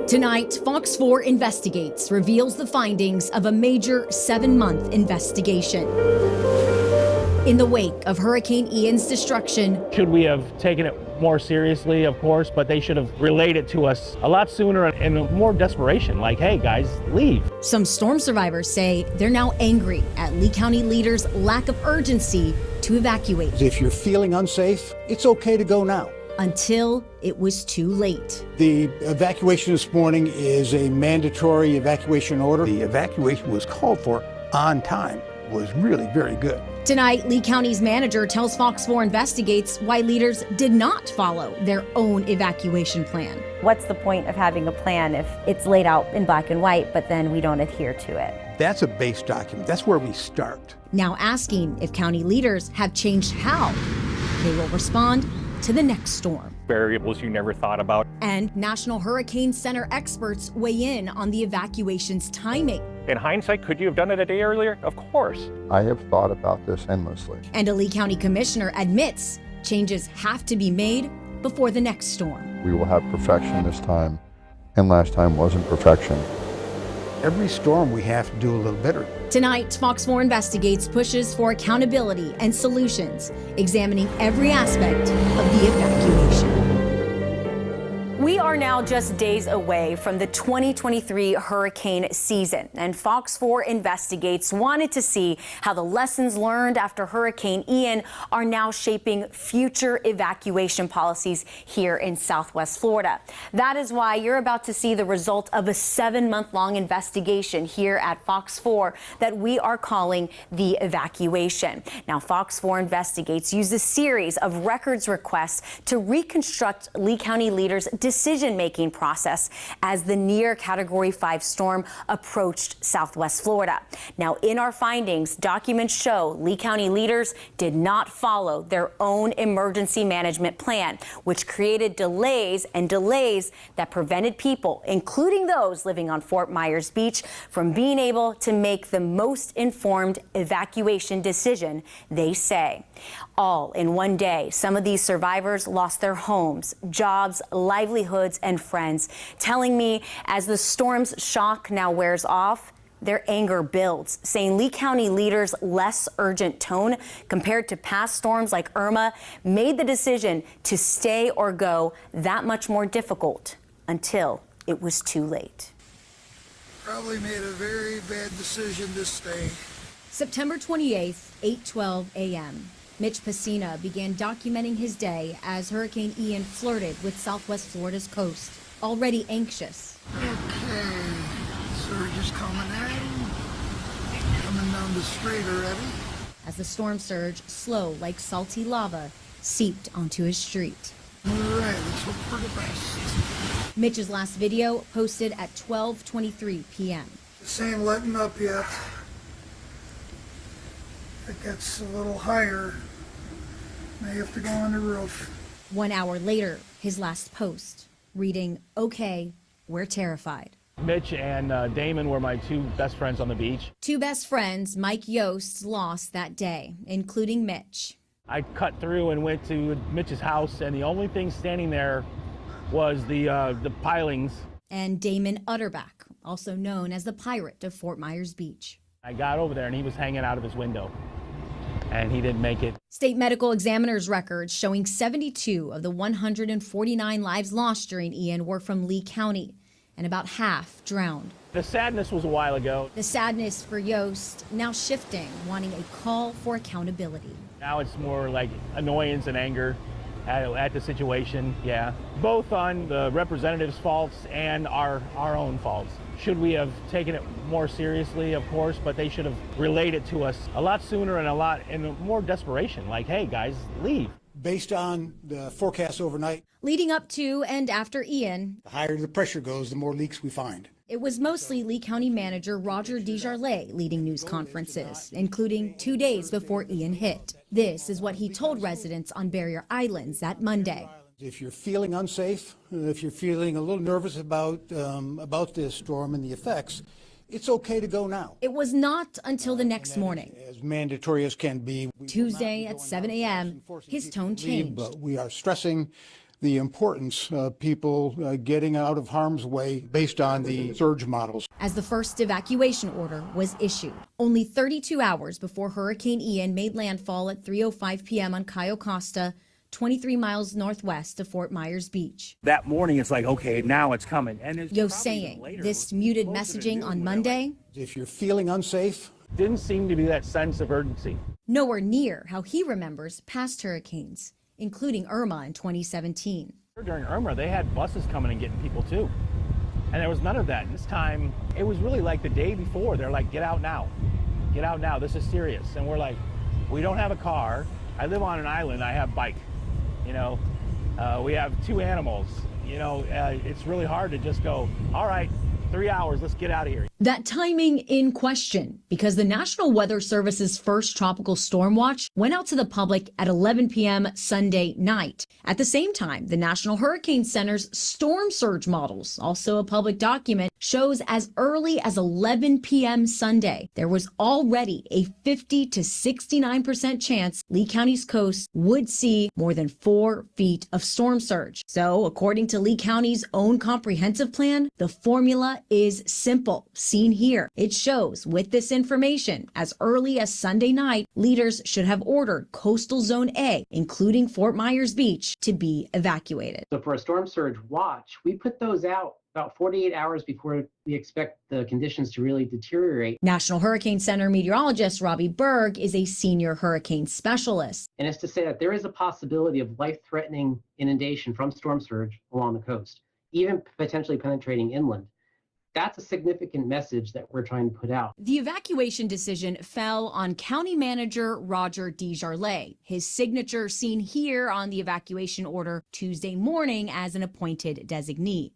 Tonight, Fox 4 Investigates reveals the findings of a major 7-month investigation. In the wake of Hurricane Ian's destruction, should we have taken it more seriously? Of course, but they should have relayed it to us a lot sooner and more desperation, like, hey guys, leave. Some storm survivors say they're now angry at Lee County leaders' lack of urgency to evacuate. If you're feeling unsafe, it's okay to go now. Until it was too late. The evacuation this morning is a mandatory evacuation order. The evacuation was called for on time, was really very good. Tonight, Lee County's manager tells Fox 4 Investigates why leaders did not follow their own evacuation plan. What's the point of having a plan if it's laid out in black and white, but then we don't adhere to it? That's a base document. That's where we start. Now asking if county leaders have changed how they will respond to the next storm. Variables you never thought about. And National Hurricane Center experts weigh in on the evacuation's timing. In hindsight, could you have done it a day earlier? Of course. I have thought about this endlessly. And a Lee County commissioner admits changes have to be made before the next storm. We will have perfection this time, and last time wasn't perfection. Every storm we have to do a little better. Tonight, Fox 4 Investigates pushes for accountability and solutions, examining every aspect of the evacuation. We are now just days away from the 2023 hurricane season, and Fox 4 Investigates wanted to see how the lessons learned after Hurricane Ian are now shaping future evacuation policies here in Southwest Florida. That is why you're about to see the result of a 7-month-long investigation here at Fox 4 that we are calling the Evacuation. Now, Fox 4 Investigates used a series of records requests to reconstruct Lee County leaders' decision-making process as the near Category 5 storm approached Southwest Florida. Now, in our findings, documents show Lee County leaders did not follow their own emergency management plan, which created delays that prevented people, including those living on Fort Myers Beach, from being able to make the most informed evacuation decision, they say. All in one day, some of these survivors lost their homes, jobs, livelihoods, and friends, telling me as the storm's shock now wears off, their anger builds, saying Lee County leaders' less urgent tone compared to past storms like Irma made the decision to stay or go that much more difficult until it was too late. Probably made a very bad decision to stay. September 28th, 8:12 a.m. Mitch Pacina began documenting his day as Hurricane Ian flirted with Southwest Florida's coast, already anxious. Okay, surge is coming in. Coming down the strait already. As the storm surge, slow like salty lava, seeped onto his street. All right, let's hope for the best. Mitch's last video posted at 12:23 p.m. This ain't letting up yet. If it gets a little higher, may have to go on the roof. 1 hour later, his last post, reading, "Okay, we're terrified." Mitch and Damon were my two best friends on the beach. Two best friends Mike Yost lost that day, including Mitch. I cut through and went to Mitch's house, and the only thing standing there was the pilings. And Damon Utterback, also known as the Pirate of Fort Myers Beach. I got over there, and he was hanging out of his window, and he didn't make it. State medical examiner's records showing 72 of the 149 lives lost during Ian were from Lee County, and about half drowned. The sadness was a while ago. The sadness for Yost now shifting, wanting a call for accountability. Now it's more like annoyance and anger at the situation, yeah. Both on the representatives' faults and our own faults. Should we have taken it more seriously? Of course, but they should have relayed it to us a lot sooner and more desperation, like, hey guys, leave. Based on the forecast overnight, Leading up to and after Ian, the higher the pressure goes, the more leaks we find. it was mostly Lee County Manager Roger DeJarlais leading news conferences, including 2 days before Ian hit. This is what he told residents on Barrier Islands that Monday. If you're feeling unsafe, if you're feeling a little nervous about this storm and the effects, it's okay to go now. It was not until the next morning, As mandatory as can be. Tuesday at 7 a.m., his tone changed. But we are stressing the importance of people getting out of harm's way based on the surge models. As the first evacuation order was issued, only 32 hours before Hurricane Ian made landfall at 3:05 p.m. on Cayo Costa, 23 miles northwest of Fort Myers Beach. That morning, it's like, okay, now it's coming. And Yo saying this muted messaging on Monday, If you're feeling unsafe, didn't seem to be that sense of urgency. nowhere near how he remembers past hurricanes, including Irma in 2017. During Irma, they had buses coming and getting people too. And there was none of that. This time, it was really like the day before. They're like, get out now. Get out now. This is serious. And we're like, we don't have a car. I live on an island. I have bike. You know, we have 2 animals. You know, it's really hard to just go, all right, 3 hours, let's get out of here. That timing in question because the National Weather Service's first tropical storm watch went out to the public at 11 p.m. Sunday night. At the same time, the National Hurricane Center's storm surge models, also a public document, shows as early as 11 p.m. Sunday, there was already a 50 to 69% chance Lee County's coast would see more than 4 feet of storm surge. So, according to Lee County's own comprehensive plan, the formula is simple. Seen here, it shows with this information, as early as Sunday night, leaders should have ordered coastal zone A, including Fort Myers Beach, to be evacuated. So for a storm surge watch, we put those out about 48 hours before we expect the conditions to really deteriorate. National Hurricane Center meteorologist Robbie Berg is a senior hurricane specialist. And it's to say that there is a possibility of life-threatening inundation from storm surge along the coast, even potentially penetrating inland. That's a significant message that we're trying to put out. The evacuation decision fell on County Manager Roger DeJarlais, his signature seen here on the evacuation order Tuesday morning as an appointed designee.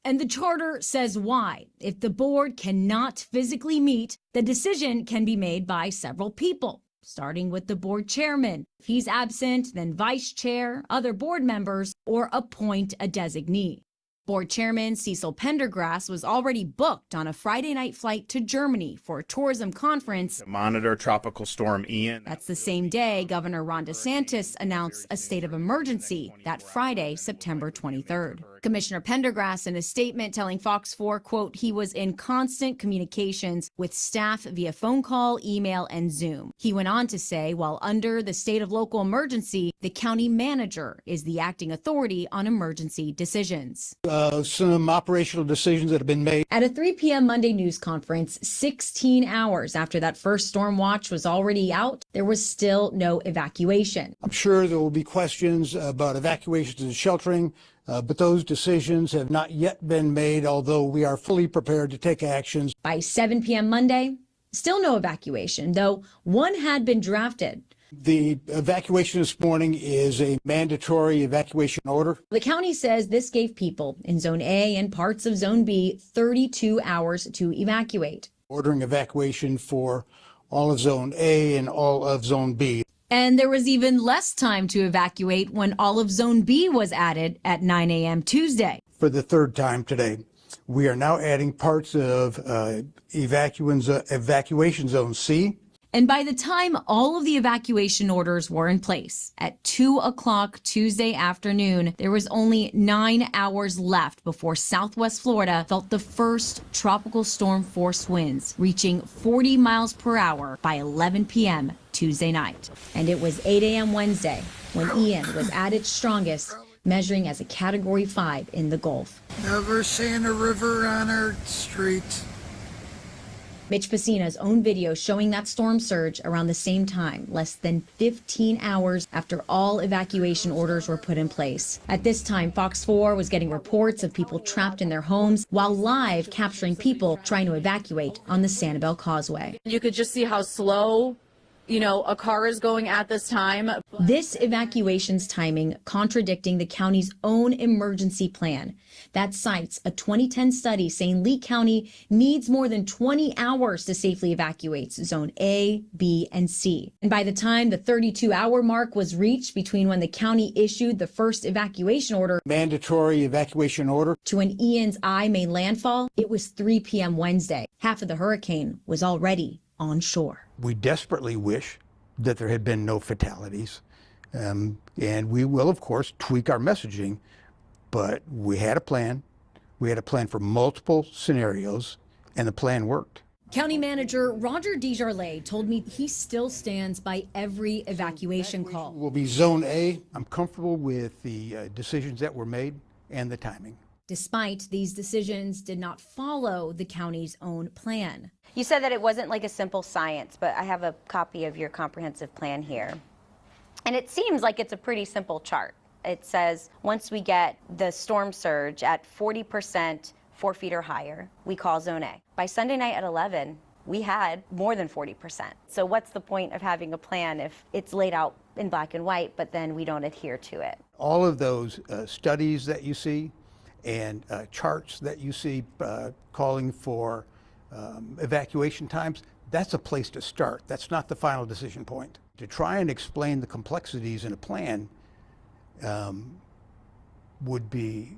And the charter says why. If the board cannot physically meet, the decision can be made by several people, starting with the board chairman. If he's absent, then vice chair, other board members, or appoint a designee. Board Chairman Cecil Pendergrass was already booked on a Friday night flight to Germany for a tourism conference to monitor Tropical Storm Ian. That's the same day Governor Ron DeSantis announced a state of emergency that Friday, September 23rd. Commissioner Pendergrass, in a statement telling Fox 4, quote, he was in constant communications with staff via phone call, email, and Zoom. He went on to say, while under the state of local emergency, the county manager is the acting authority on emergency decisions. Some operational decisions that have been made. At a 3 p.m. Monday news conference, 16 hours after that first storm watch was already out, there was still no evacuation. I'm sure there will be questions about evacuations and sheltering, but those decisions have not yet been made, although we are fully prepared to take actions. By 7 p.m. Monday, still no evacuation, though one had been drafted. The evacuation this morning is a mandatory evacuation order. The county says this gave people in Zone A and parts of Zone B 32 hours to evacuate. Ordering evacuation for all of Zone A and all of Zone B. And there was even less time to evacuate when all of Zone B was added at 9 a.m. Tuesday. For the third time today, we are now adding parts of evacuation Zone C. And by the time all of the evacuation orders were in place, at 2 o'clock Tuesday afternoon, there was only 9 hours left before Southwest Florida felt the first tropical storm force winds reaching 40 miles per hour by 11 p.m. Tuesday night. And it was 8 a.m. Wednesday when Ian was at its strongest, measuring as a Category 5 in the Gulf. Never seen a river on our street. Mitch Pacina's own video showing that storm surge around the same time, less than 15 hours after all evacuation orders were put in place. At this time, Fox 4 was getting reports of people trapped in their homes while live capturing people trying to evacuate on the Sanibel Causeway. You could just see how slow, a car is going at this time. This evacuation's timing contradicting the county's own emergency plan. That cites a 2010 study saying Lee County needs more than 20 hours to safely evacuate Zone A, B, and C. And by the time the 32-hour mark was reached between when the county issued the first evacuation order, Mandatory evacuation order, to when Ian's eye made landfall, it was 3 p.m. Wednesday. Half of the hurricane was already on shore. we desperately wish that there had been no fatalities. And we will, of course, tweak our messaging, but we had a plan. We had a plan for multiple scenarios, and the plan worked. County Manager Roger Desjardins told me he still stands by every evacuation call. Will be Zone A. I'm comfortable with the decisions that were made and the timing. Despite these decisions did not follow the county's own plan. You said that it wasn't like a simple science, but I have a copy of your comprehensive plan here. And it seems like it's a pretty simple chart. It says once we get the storm surge at 40%, 4 feet or higher, we call Zone A. By Sunday night at 11, we had more than 40%. So what's the point of having a plan if it's laid out in black and white, but then we don't adhere to it? All of those studies that you see and charts that you see calling for evacuation times, that's a place to start. That's not the final decision point. To try and explain the complexities in a plan would be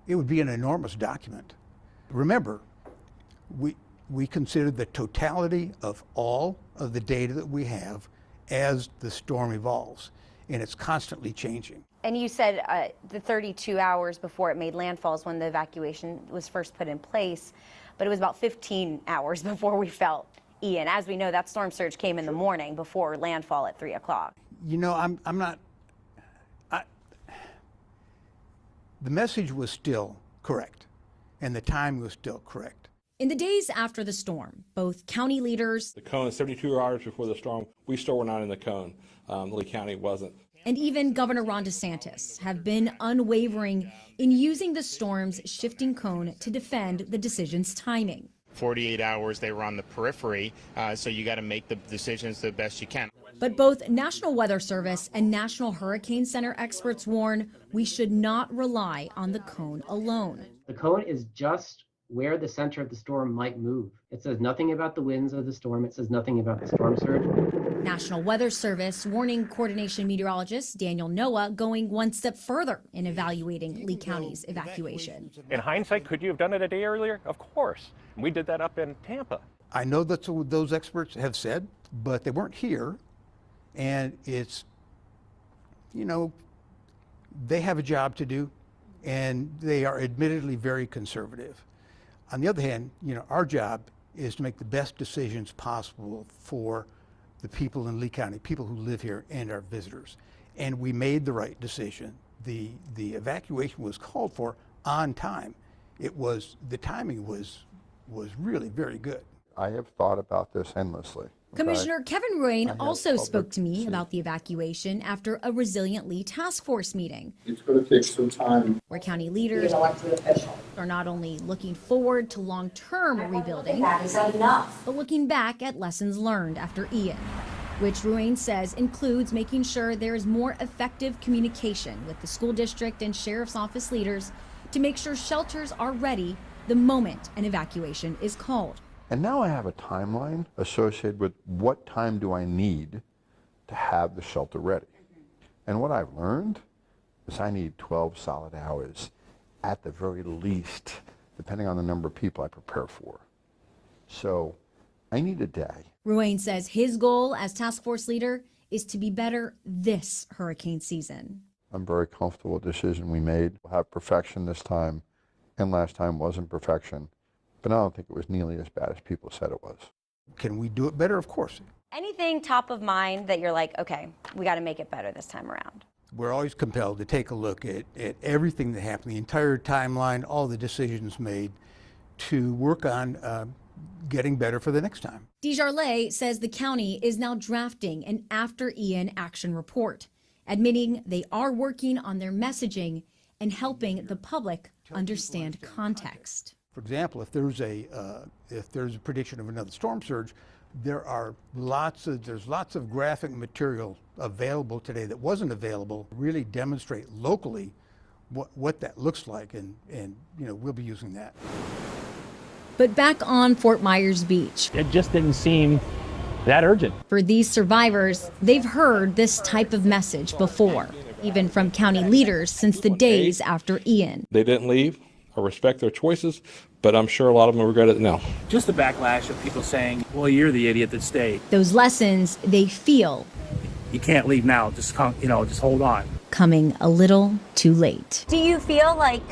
an enormous document. Remember, we consider the totality of all of the data that we have as the storm evolves, and it's constantly changing. And you said the 32 hours before it made landfall is when the evacuation was first put in place, but it was about 15 hours before we felt Ian. As we know, that storm surge came in the morning before landfall at 3 o'clock. You know, the message was still correct, and the time was still correct. In the days after the storm, both county leaders, the cone 72 hours before the storm, we still were not in the cone. Lee County wasn't. and even Governor Ron DeSantis have been unwavering in using the storm's shifting cone to defend the decision's timing. 48 hours they were on the periphery, so you got to make the decisions the best you can. But both National Weather Service and National Hurricane Center experts warn we should not rely on the cone alone. The cone is just where the center of the storm might move. It says nothing about the winds of the storm. It says nothing about the storm surge. National Weather Service warning coordination meteorologist Daniel Noah going one step further in evaluating Lee County's evacuation. In hindsight, could you have done it a day earlier? Of course. We did that up in Tampa. I know that's what those experts have said, but they weren't here. And it's, you know, they have a job to do, and they are admittedly very conservative. On the other hand, you know, our job is to make the best decisions possible for the people in Lee County, people who live here and our visitors. And we made the right decision. The evacuation was called for on time. The timing was really very good. I have thought about this endlessly. Commissioner Kevin Ruane also spoke to me about the evacuation after a Resilient Lee Task Force meeting. It's going to take some time. Where county leaders are not only looking forward to long-term rebuilding, but looking back at lessons learned after Ian, which Ruane says includes making sure there is more effective communication with the school district and sheriff's office leaders to make sure shelters are ready the moment an evacuation is called. And now I have a timeline associated with what time do I need to have the shelter ready. And what I've learned is I need 12 solid hours at the very least, depending on the number of people I prepare for. So I need a day. Ruane says his goal as task force leader is to be better this hurricane season. I'm very comfortable with the decision we made. We'll have perfection this time, and last time wasn't perfection. But I don't think it was nearly as bad as people said it was. Can we do it better? Of course. Anything top of mind that you're like, okay, we got to make it better this time around? We're always compelled to take a look at everything that happened, the entire timeline, all the decisions made, to work on getting better for the next time. Desjardins says the county is now drafting an after Ian action report, admitting they are working on their messaging and helping the public understand context. For example, if there's a prediction of another storm surge, there's lots of graphic material available today that wasn't available to really demonstrate locally what that looks like, and you know, we'll be using that. But back on Fort Myers Beach, It just didn't seem that urgent. for these survivors, they've heard this type of message before, even from county leaders since the days after Ian. They didn't leave. I respect their choices, but I'm sure a lot of them regret it now. Just the backlash of people saying, well, you're the idiot that stayed. Those lessons they feel you can't leave now. Just come, just hold on. Coming a little too late. Do you feel like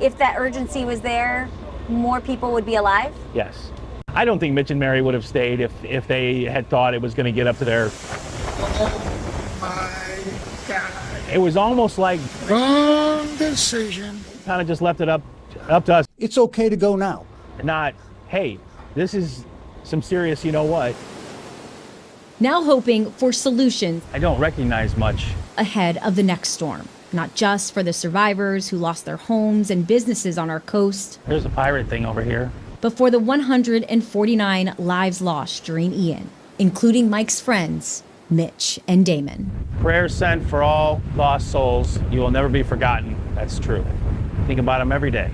if that urgency was there, more people would be alive? Yes. I don't think Mitch and Mary would have stayed if they had thought it was going to get up to their... Oh my God. It was almost like Wrong decision. kind of just left it up to us. It's okay to go now. Not, hey, this is some serious, you know what? Now hoping for solutions I don't recognize much. ahead of the next storm. Not just for the survivors who lost their homes and businesses on our coast, There's a pirate thing over here. but for the 149 lives lost during Ian, including Mike's friends, Mitch and Damon. Prayers sent for all lost souls. You will never be forgotten. That's true. Think about them every day.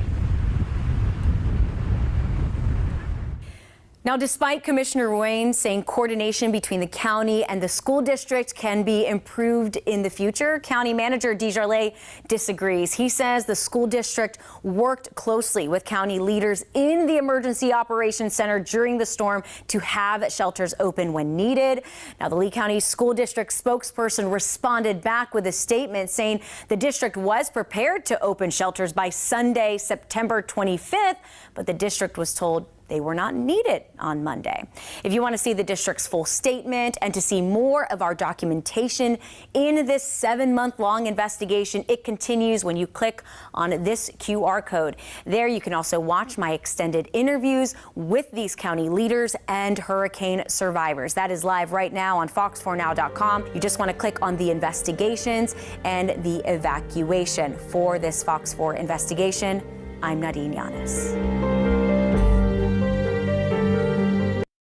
Now, despite Commissioner Wayne saying coordination between the county and the school district can be improved in the future, County Manager Desjardins disagrees. He says the school district worked closely with county leaders in the Emergency Operations Center during the storm to have shelters open when needed. Now, the Lee County School District spokesperson responded back with a statement saying the district was prepared to open shelters by Sunday, September 25th, but the district was told they were not needed on Monday. If you want to see the district's full statement and to see more of our documentation in this 7-month-long investigation, it continues when you click on this QR code. There you can also watch my extended interviews with these county leaders and hurricane survivors. That is live right now on fox4now.com. You just want to click on the investigations and the evacuation. For this Fox 4 investigation, I'm Nadine Yanis.